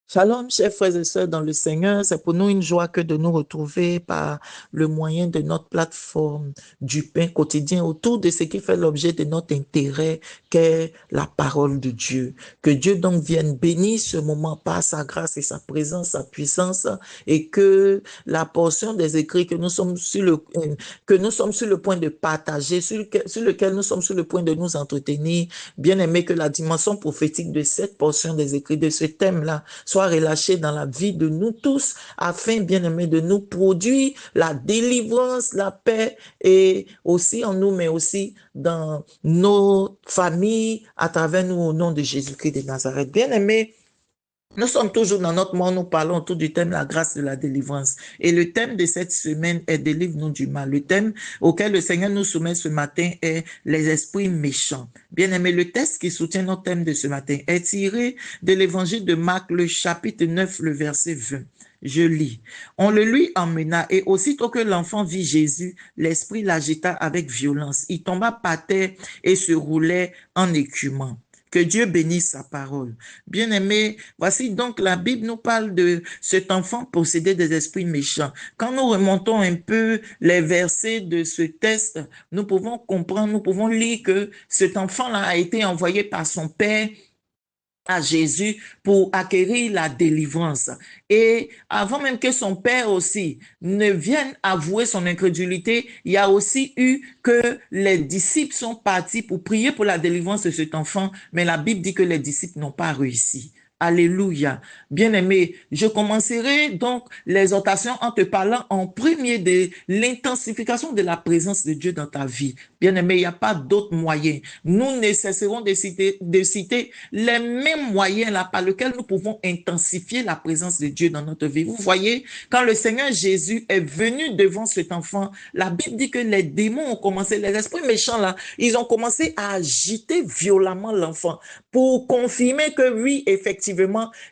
Shalom, chers frères et sœurs dans le Seigneur. C'est pour nous une joie que de nous retrouver par le moyen de notre plateforme du pain quotidien autour de ce qui fait l'objet de notre intérêt, qu'est la parole de Dieu. Que Dieu donc vienne bénir ce moment par sa grâce et sa présence, sa puissance, et que la portion des écrits que nous sommes sur le point de partager, sur lequel nous sommes sur le point de nous entretenir, bien aimé, que la dimension prophétique de cette portion des écrits, de ce thème-là, soit relâché dans la vie de nous tous, afin, bien aimé, de nous produire la délivrance, la paix, et aussi en nous, mais aussi dans nos familles, à travers nous, au nom de Jésus-Christ de Nazareth. Bien aimé, nous sommes toujours dans notre monde, nous parlons autour du thème la grâce de la délivrance. Et le thème de cette semaine est délivre-nous du mal. Le thème auquel le Seigneur nous soumet ce matin est les esprits méchants. Bien aimé, le texte qui soutient notre thème de ce matin est tiré de l'évangile de Marc, le chapitre 9, le verset 20. Je lis. On le lui emmena et aussitôt que l'enfant vit Jésus, l'esprit l'agita avec violence. Il tomba par terre et se roulait en écumant. Que Dieu bénisse sa parole. Bien-aimés, voici donc la Bible nous parle de cet enfant possédé des esprits méchants. Quand nous remontons un peu les versets de ce texte, nous pouvons comprendre, nous pouvons lire que cet enfant-là a été envoyé par son père à Jésus pour acquérir la délivrance. Et avant même que son père aussi ne vienne avouer son incrédulité, il y a aussi eu que les disciples sont partis pour prier pour la délivrance de cet enfant, mais la Bible dit que les disciples n'ont pas réussi. Alléluia. Bien-aimé, je commencerai donc l'exhortation en te parlant en premier de l'intensification de la présence de Dieu dans ta vie. Bien-aimé, il n'y a pas d'autre moyen. Nous ne cesserons de citer les mêmes moyens là par lesquels nous pouvons intensifier la présence de Dieu dans notre vie. Vous voyez, quand le Seigneur Jésus est venu devant cet enfant, la Bible dit que les démons ont commencé, les esprits méchants là, ils ont commencé à agiter violemment l'enfant pour confirmer que oui, effectivement,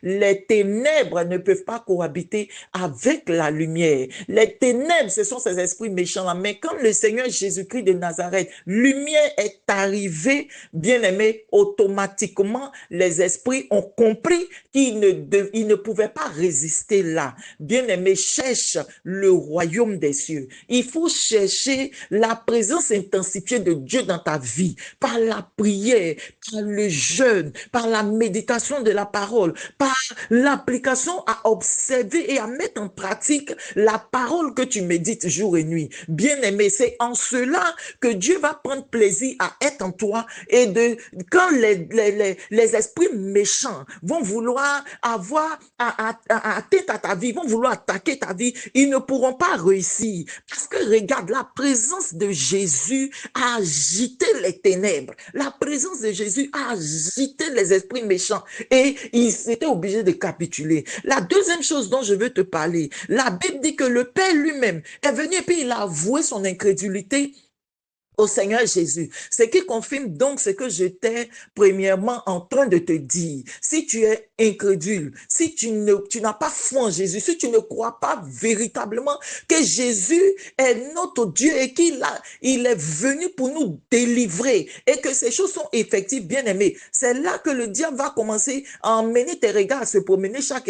les ténèbres ne peuvent pas cohabiter avec la lumière. Les ténèbres, ce sont ces esprits méchants-là. Mais quand le Seigneur Jésus-Christ de Nazareth, lumière est arrivée, bien aimé, automatiquement, les esprits ont compris qu'ils ne pouvaient pas résister là. Bien aimé, cherche le royaume des cieux. Il faut chercher la présence intensifiée de Dieu dans ta vie par la prière, par le jeûne, par la méditation de la parole, par l'application à observer et à mettre en pratique la parole que tu médites jour et nuit. Bien aimé, c'est en cela que Dieu va prendre plaisir à être en toi et quand les esprits méchants vont vouloir avoir à tête à ta vie, vont vouloir attaquer ta vie, ils ne pourront pas réussir. Parce que regarde, la présence de Jésus a agité les ténèbres. La présence de Jésus a agité les esprits méchants et ils étaient obligés de capituler. La deuxième chose dont je veux te parler, la Bible dit que le Père lui-même est venu et puis il a avoué son incrédulité au Seigneur Jésus. Ce qui confirme donc ce que j'étais premièrement en train de te dire. Si tu es incrédule, si tu n'as pas foi en Jésus, si tu ne crois pas véritablement que Jésus est notre Dieu et il est venu pour nous délivrer et que ces choses sont effectives, bien aimés, c'est là que le diable va commencer à emmener tes regards à se promener ça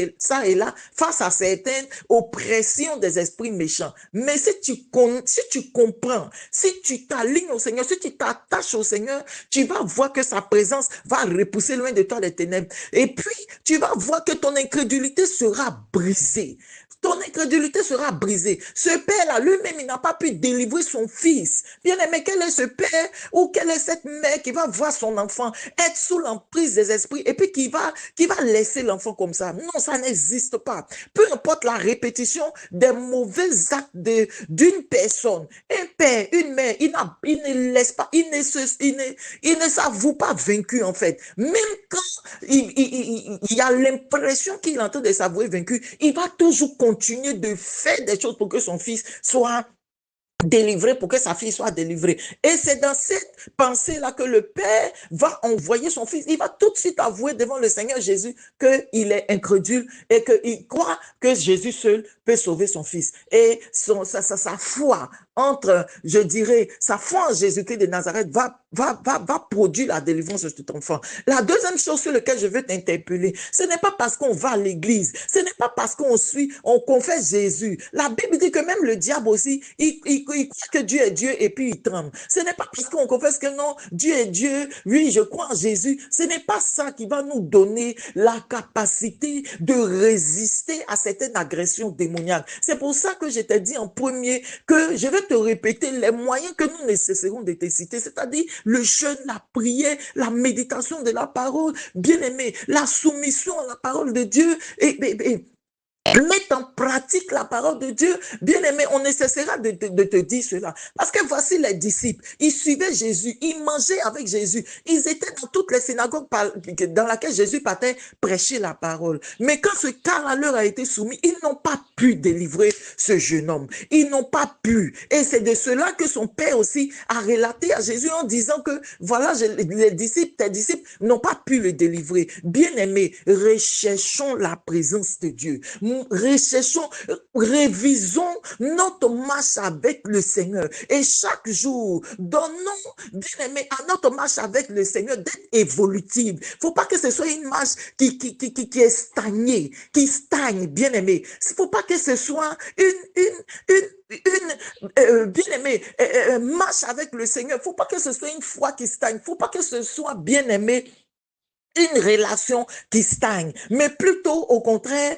et là face à certaines oppressions des esprits méchants. Mais si tu comprends, si tu t'alignes au Seigneur, si tu t'attaches au Seigneur, tu vas voir que sa présence va repousser loin de toi les ténèbres. Et puis, tu vas voir que ton incrédulité sera brisée. Ton incrédulité sera brisée. Ce père-là, lui-même, il n'a pas pu délivrer son fils. Bien aimé, quel est ce père ou quelle est cette mère qui va voir son enfant être sous l'emprise des esprits et puis qui va laisser l'enfant comme ça? Non, ça n'existe pas. Peu importe la répétition des mauvais actes d'une personne, un père, une mère, il ne laisse pas, il ne s'avoue pas vaincu en fait. Même quand il a l'impression qu'il est en train de s'avouer vaincu, il va toujours continuer de faire des choses pour que son fils soit délivré, pour que sa fille soit délivrée. Et c'est dans cette pensée-là que le Père va envoyer son fils. Il va tout de suite avouer devant le Seigneur Jésus qu'il est incrédule et qu'il croit que Jésus seul peut sauver son fils. Et sa foi entre, je dirais, sa foi en Jésus-Christ de Nazareth va produire la délivrance de cet enfant. La deuxième chose sur laquelle je veux t'interpeller, ce n'est pas parce qu'on va à l'église, ce n'est pas parce on confesse Jésus. La Bible dit que même le diable aussi, il croit que Dieu est Dieu et puis il tremble. Ce n'est pas parce qu'on confesse que non, Dieu est Dieu, oui, je crois en Jésus. Ce n'est pas ça qui va nous donner la capacité de résister à certaines agressions démoniaques. C'est pour ça que je t'ai dit en premier que je vais te répéter les moyens que nous nécessiterons de te citer, c'est-à-dire le jeûne, la prière, la méditation de la parole, bien aimé, la soumission à la parole de Dieu et mettre en pratique la parole de Dieu. Bien aimé, on nécessitera de te dire cela. Parce que voici les disciples. Ils suivaient Jésus. Ils mangeaient avec Jésus. Ils étaient dans toutes les synagogues dans lesquelles Jésus partait prêcher la parole. Mais quand ce cas leur a été soumis, ils n'ont pas pu délivrer ce jeune homme. Ils n'ont pas pu. Et c'est de cela que son père aussi a relaté à Jésus en disant que voilà, les disciples, tes disciples n'ont pas pu le délivrer. Bien aimé, recherchons la présence de Dieu. Recherchons, révisons notre marche avec le Seigneur. Et chaque jour, donnons, bien aimé, à notre marche avec le Seigneur d'être évolutive. Faut pas que ce soit une marche qui est stagnée, qui stagne, bien aimé. Faut pas que ce soit bien aimé, marche avec le Seigneur. Faut pas que ce soit une foi qui stagne. Faut pas que ce soit, bien aimé, une relation qui stagne, mais plutôt au contraire,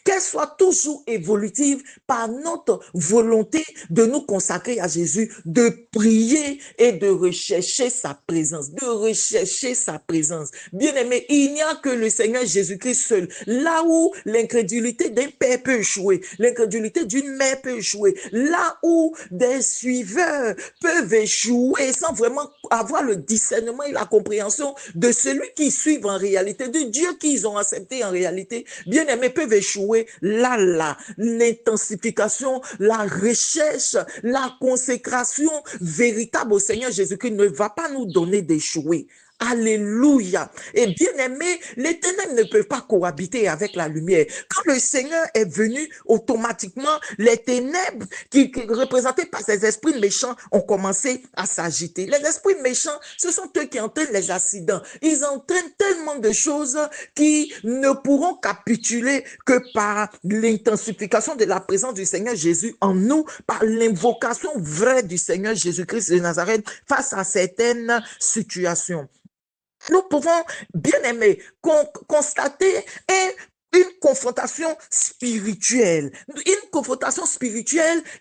qu'elle soit toujours évolutive par notre volonté de nous consacrer à Jésus, de prier et de rechercher sa présence, de rechercher sa présence. Bien aimé, il n'y a que le Seigneur Jésus-Christ seul. Là où l'incrédulité d'un père peut échouer, l'incrédulité d'une mère peut échouer, là où des suiveurs peuvent échouer sans vraiment avoir le discernement et la compréhension de celui qui suit en réalité, de Dieu qu'ils ont accepté en réalité, bien aimés, peuvent échouer. Là, l'intensification, la recherche, la consécration véritable au Seigneur Jésus-Christ ne va pas nous donner d'échouer. Alléluia. Et bien aimé, les ténèbres ne peuvent pas cohabiter avec la lumière. Quand le Seigneur est venu, automatiquement, les ténèbres qui représentées par ces esprits méchants ont commencé à s'agiter. Les esprits méchants, ce sont eux qui entraînent les accidents. Ils entraînent tellement de choses qui ne pourront capituler que par l'intensification de la présence du Seigneur Jésus en nous, par l'invocation vraie du Seigneur Jésus-Christ de Nazareth face à certaines situations. Nous pouvons, bien aimer, constater une confrontation spirituelle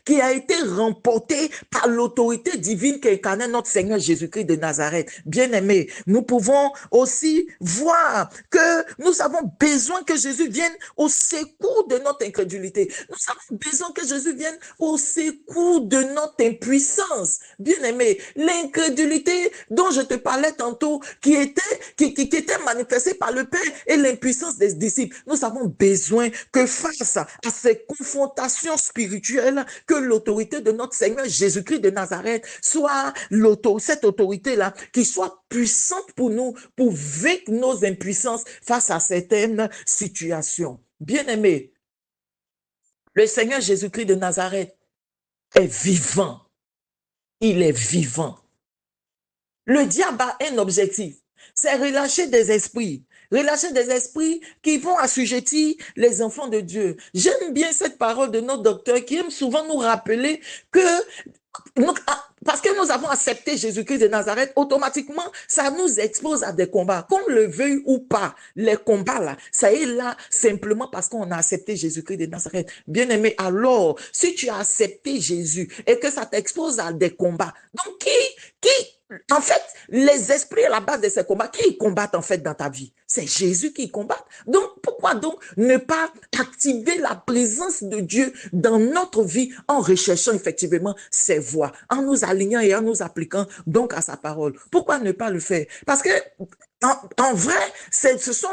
qui a été remportée par l'autorité divine qu'incarnait notre Seigneur Jésus-Christ de Nazareth. Bien aimé, nous pouvons aussi voir que nous avons besoin que Jésus vienne au secours de notre incrédulité. Nous avons besoin que Jésus vienne au secours de notre impuissance. Bien aimé, l'incrédulité dont je te parlais tantôt, qui était manifestée par le Père et l'impuissance des disciples. Nous avons besoin que face à ces confrontations spirituelles, que l'autorité de notre Seigneur Jésus-Christ de Nazareth soit cette autorité-là qui soit puissante pour nous, pour vaincre nos impuissances face à certaines situations. Bien-aimés, le Seigneur Jésus-Christ de Nazareth est vivant. Il est vivant. Le diable a un objectif, c'est relâcher des esprits qui vont assujettir les enfants de Dieu. J'aime bien cette parole de notre docteur qui aime souvent nous rappeler que parce que nous avons accepté Jésus-Christ de Nazareth, automatiquement, ça nous expose à des combats. Qu'on le veuille ou pas, les combats là, ça est là simplement parce qu'on a accepté Jésus-Christ de Nazareth. Bien aimé, alors, si tu as accepté Jésus et que ça t'expose à des combats, donc en fait, les esprits à la base de ces combats, qui combattent en fait dans ta vie? C'est Jésus qui combat. Donc, pourquoi donc ne pas activer la présence de Dieu dans notre vie en recherchant effectivement ses voies, en nous alignant et en nous appliquant donc à sa parole? Pourquoi ne pas le faire? Parce que en vrai, ce sont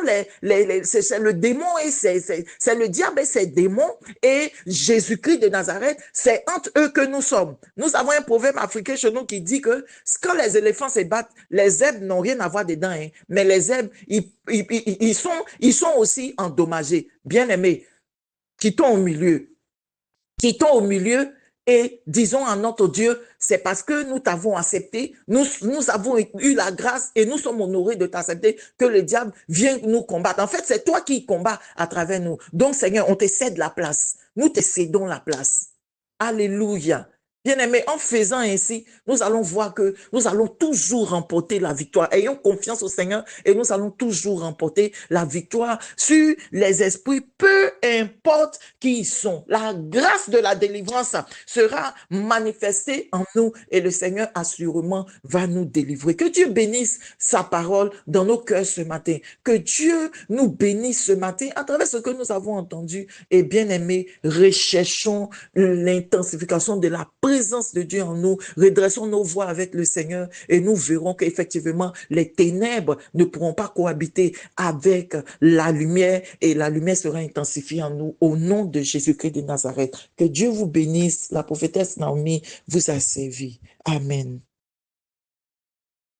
c'est le démon et c'est le diable et ses démons et Jésus-Christ de Nazareth, c'est entre eux que nous sommes. Nous avons un proverbe africain chez nous qui dit que quand les éléphants se battent, les zèbres n'ont rien à voir dedans, hein, mais les zèbres, ils sont aussi endommagés. Bien aimés, quittons au milieu et disons à notre Dieu, c'est parce que nous t'avons accepté, nous avons eu la grâce et nous sommes honorés de t'accepter que le diable vient nous combattre. En fait, c'est toi qui combats à travers nous. Donc, Seigneur, on te cède la place. Nous te cédons la place. Alléluia. Bien-aimés, en faisant ainsi, nous allons voir que nous allons toujours remporter la victoire. Ayons confiance au Seigneur et nous allons toujours remporter la victoire sur les esprits, peu importe qui ils sont. La grâce de la délivrance sera manifestée en nous et le Seigneur assurément va nous délivrer. Que Dieu bénisse sa parole dans nos cœurs ce matin. Que Dieu nous bénisse ce matin à travers ce que nous avons entendu. Et bien-aimés, recherchons l'intensification de la présence de Dieu en nous, redressons nos voix avec le Seigneur et nous verrons qu'effectivement les ténèbres ne pourront pas cohabiter avec la lumière et la lumière sera intensifiée en nous au nom de Jésus-Christ de Nazareth. Que Dieu vous bénisse. La prophétesse Naomi vous a servi. Amen.